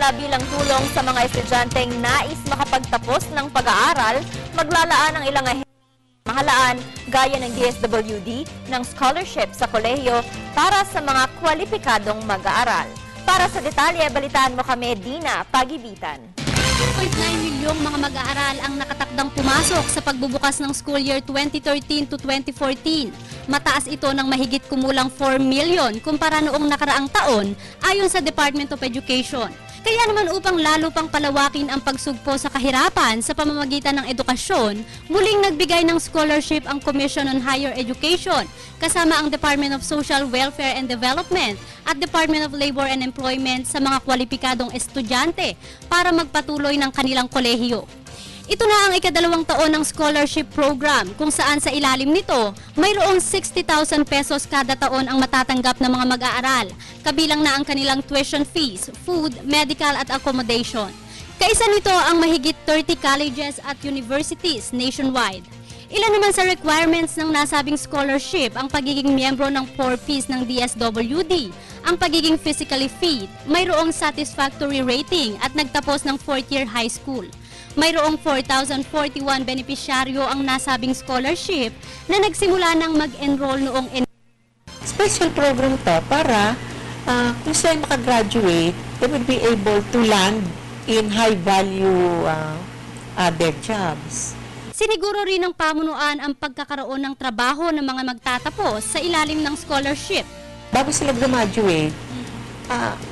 Samantala, bilang tulong sa mga estudyanteng nais makapagtapos ng pag-aaral, maglalaan ang ilang mahalaan gaya ng DSWD ng scholarship sa kolehiyo para sa mga kwalipikadong mag-aaral. Para sa detalye, balitaan mo kami, Dina Pagibitan. 2.9 milyong mga mag-aaral ang nakatakdang pumasok sa pagbubukas ng school year 2013 to 2014. Mataas ito ng mahigit kumulang 4 million kumpara noong nakaraang taon ayon sa Department of Education. Kaya naman upang lalo pang palawakin ang pagsugpo sa kahirapan sa pamamagitan ng edukasyon, muling nagbigay ng scholarship ang Commission on Higher Education kasama ang Department of Social Welfare and Development at Department of Labor and Employment sa mga kwalipikadong estudyante para magpatuloy ng kanilang kolehiyo. Ito na ang ika-2 taon ng scholarship program kung saan sa ilalim nito, mayroong 60,000 pesos kada taon ang matatanggap ng mga mag-aaral, kabilang na ang kanilang tuition fees, food, medical at accommodation. Kaisa nito ang mahigit 30 colleges at universities nationwide. Ilan naman sa requirements ng nasabing scholarship ang pagiging miyembro ng 4 Ps ng DSWD, ang pagiging physically fit, mayroong satisfactory rating at nagtapos ng 4th year high school. Mayroong 4,041 benepisyaryo ang nasabing scholarship na nagsimula ng mag-enroll noong special program to para kung sila makagraduate, they will be able to land in high-value other jobs. Siniguro rin ng pamunuan ang pagkakaroon ng trabaho ng mga magtatapos sa ilalim ng scholarship. Bago sila graduate,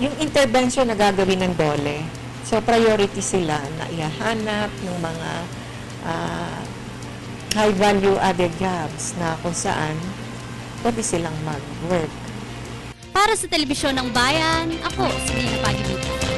yung intervention na gagawin ng DOLE, so priority sila na ihahanap ng mga high-value other jobs na kung saan pwede silang mag-work. Para sa Telebisyon ng Bayan, ako si Dina Pagibitan.